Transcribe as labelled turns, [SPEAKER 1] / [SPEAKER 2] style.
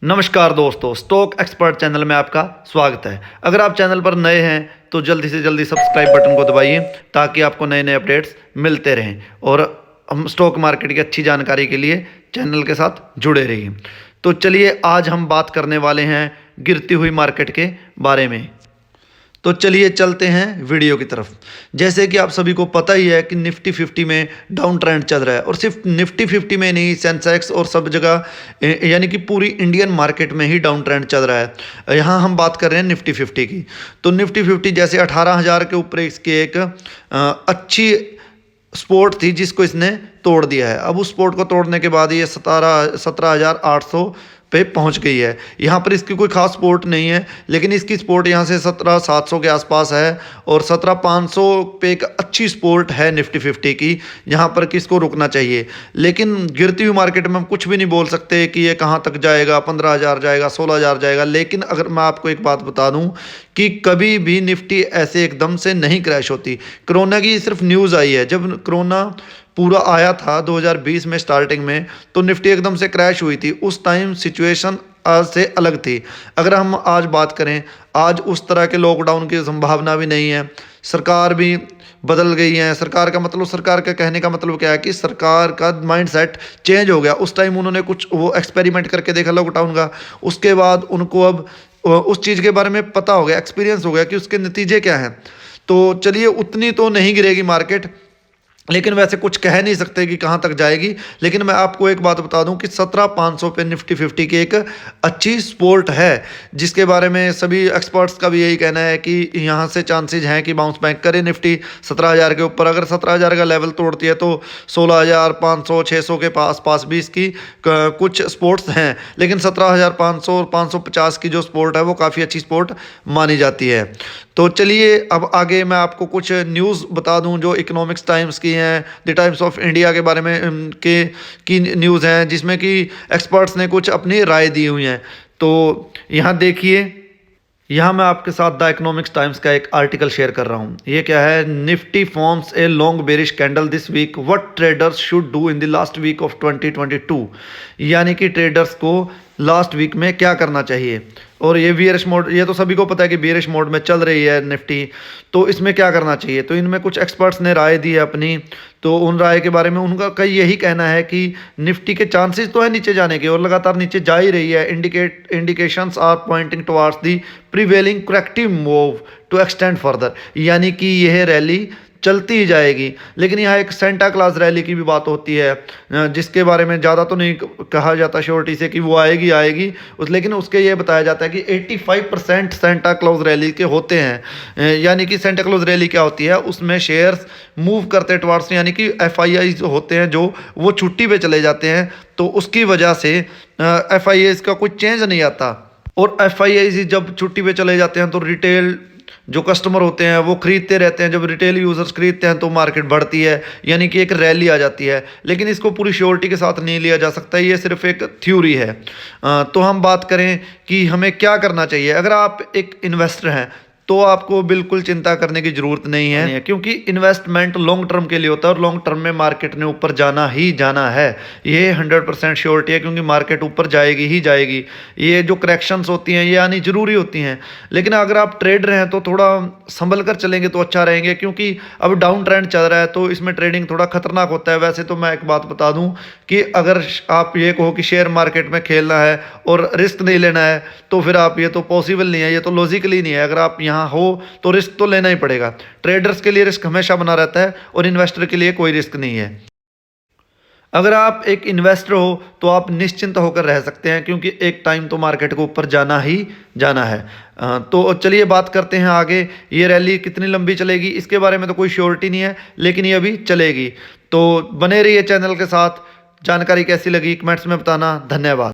[SPEAKER 1] नमस्कार दोस्तों, stock expert channel में आपका स्वागत है। अगर आप चैनल पर नए हैं तो जल्दी से जल्दी सब्सक्राइब बटन को दबाइए ताकि आपको नए नए अपडेट्स मिलते रहें और हम स्टॉक मार्केट की अच्छी जानकारी के लिए चैनल के साथ जुड़े रहिए। तो चलिए आज हम बात करने वाले हैं गिरती हुई मार्केट के बारे में। तो चलिए चलते हैं वीडियो की तरफ। जैसे कि आप सभी को पता ही है कि निफ्टी 50 में डाउन ट्रेंड चल रहा है और सिर्फ निफ्टी 50 में नहीं, सेंसेक्स और सब जगह यानी कि पूरी इंडियन मार्केट में ही डाउन ट्रेंड चल रहा है। यहाँ हम बात कर रहे हैं निफ्टी 50 की। तो निफ्टी 50 जैसे 18,000 के ऊपर इसकी एक अच्छी सपोर्ट थी जिसको इसने तोड़ दिया है। अब उस सपोर्ट को तोड़ने के बाद ये 17,800 पे पहुंच गई है। यहाँ पर इसकी कोई खास सपोर्ट नहीं है, लेकिन इसकी सपोर्ट यहाँ से 17,700 के आसपास है और 17,500 पे एक अच्छी सपोर्ट है निफ्टी 50 की, यहाँ पर किसको रुकना चाहिए। लेकिन गिरती हुई मार्केट में हम कुछ भी नहीं बोल सकते कि ये कहाँ तक जाएगा, 15,000 जाएगा, 16,000 जाएगा। लेकिन अगर मैं आपको एक बात बता दूँ कि कभी भी निफ्टी ऐसे एकदम से नहीं क्रैश होती। कोरोना की सिर्फ न्यूज़ आई है, जब कोरोना पूरा आया था 2020 में स्टार्टिंग में, तो निफ्टी एकदम से क्रैश हुई थी। उस टाइम सिचुएशन आज से अलग थी। अगर हम आज बात करें, आज उस तरह के लॉकडाउन की संभावना भी नहीं है, सरकार भी बदल गई है। सरकार का मतलब, सरकार का कहने का मतलब क्या है कि सरकार का माइंडसेट चेंज हो गया। उस टाइम उन्होंने कुछ वो एक्सपेरिमेंट करके देखा लॉकडाउन का, उसके बाद उनको अब उस चीज़ के बारे में पता हो गया, एक्सपीरियंस हो गया कि उसके नतीजे क्या हैं। तो चलिए उतनी तो नहीं गिरेगी मार्केट, लेकिन वैसे कुछ कह नहीं सकते कि कहाँ तक जाएगी। लेकिन मैं आपको एक बात बता दूं कि 17,500 पे निफ्टी 50 की एक अच्छी सपोर्ट है, जिसके बारे में सभी एक्सपर्ट्स का भी यही कहना है कि यहाँ से चांसेस हैं कि बाउंस बैक करे निफ्टी 17,000 के ऊपर। अगर 17,000 का लेवल तोड़ती है तो 16,500 600 के पास भी इसकी कुछ सपोर्ट्स हैं। लेकिन 17,500 और 550 की जो सपोर्ट है वो काफ़ी अच्छी सपोर्ट मानी जाती है। तो चलिए अब आगे मैं आपको कुछ न्यूज़ बता दूं जो इकोनॉमिक्स टाइम्स की हैं, द टाइम्स ऑफ इंडिया के बारे में की न्यूज़ हैं, जिसमें कि एक्सपर्ट्स ने कुछ अपनी राय दी हुई हैं। तो यहाँ देखिए, यहाँ मैं आपके साथ द इकोनॉमिक्स टाइम्स का एक आर्टिकल शेयर कर रहा हूँ। ये क्या है, Nifty forms a long bearish candle this week, what traders should do in the last week of 2022। यानी कि ट्रेडर्स को लास्ट वीक में क्या करना चाहिए। और ये बियरिश मोड, ये तो सभी को पता है कि बियरिश मोड में चल रही है निफ्टी, तो इसमें क्या करना चाहिए। तो इनमें कुछ एक्सपर्ट्स ने राय दी है अपनी, तो उन राय के बारे में उनका कई यही कहना है कि निफ्टी के चांसेस तो है नीचे जाने के और लगातार नीचे जा ही रही है। Indications are pointing towards the prevailing corrective move to extend further. यानी कि यह रैली चलती ही जाएगी। लेकिन यहाँ एक सेंटा क्लॉज रैली की भी बात होती है, जिसके बारे में ज़्यादा तो नहीं कहा जाता श्योरिटी से कि वो आएगी लेकिन उसके ये बताया जाता है कि 85% सेंटा क्लॉज रैली के होते हैं। यानी कि सेंटा क्लॉज रैली क्या होती है, उसमें शेयर्स मूव करते टुवार्ड्स, यानी कि FIIs होते हैं जो वो छुट्टी पे चले जाते हैं, तो उसकी वजह से FIIs का कोई चेंज नहीं आता। और FIIs जब छुट्टी पे चले जाते हैं तो रिटेल जो कस्टमर होते हैं वो खरीदते रहते हैं। जब रिटेल यूजर्स खरीदते हैं तो मार्केट बढ़ती है, यानी कि एक रैली आ जाती है। लेकिन इसको पूरी श्योरिटी के साथ नहीं लिया जा सकता, ये सिर्फ एक थ्योरी है। तो हम बात करें कि हमें क्या करना चाहिए। अगर आप एक इन्वेस्टर हैं तो आपको बिल्कुल चिंता करने की ज़रूरत नहीं है, क्योंकि इन्वेस्टमेंट लॉन्ग टर्म के लिए होता है और लॉन्ग टर्म में मार्केट ने ऊपर जाना ही जाना है। ये 100% श्योरिटी है, क्योंकि मार्केट ऊपर जाएगी ही जाएगी। ये जो करेक्शंस होती हैं ये आनी ज़रूरी होती हैं। लेकिन अगर आप ट्रेडर हैं तो थोड़ा संभल कर चलेंगे तो अच्छा रहेंगे, क्योंकि अब डाउन ट्रेंड चल रहा है तो इसमें ट्रेडिंग थोड़ा खतरनाक होता है। वैसे तो मैं एक बात बता दूं कि अगर आप ये कहो कि शेयर मार्केट में खेलना है और रिस्क नहीं लेना है तो फिर आप, ये तो पॉसिबल नहीं है, ये तो लॉजिकली नहीं है। अगर आप यहाँ हो तो रिस्क तो लेना ही पड़ेगा। ट्रेडर्स के लिए रिस्क हमेशा बना रहता है और इन्वेस्टर के लिए कोई रिस्क नहीं है। अगर आप एक इन्वेस्टर हो तो आप निश्चिंत होकर रह सकते हैं, क्योंकि एक टाइम तो मार्केट को ऊपर जाना ही जाना है। तो चलिए बात करते हैं आगे। ये रैली कितनी लंबी चलेगी इसके बारे में तो कोई श्योरिटी नहीं है, लेकिन ये अभी चलेगी। तो बने रहिए चैनल के साथ। जानकारी कैसी लगी कमेंट्स में बताना। धन्यवाद।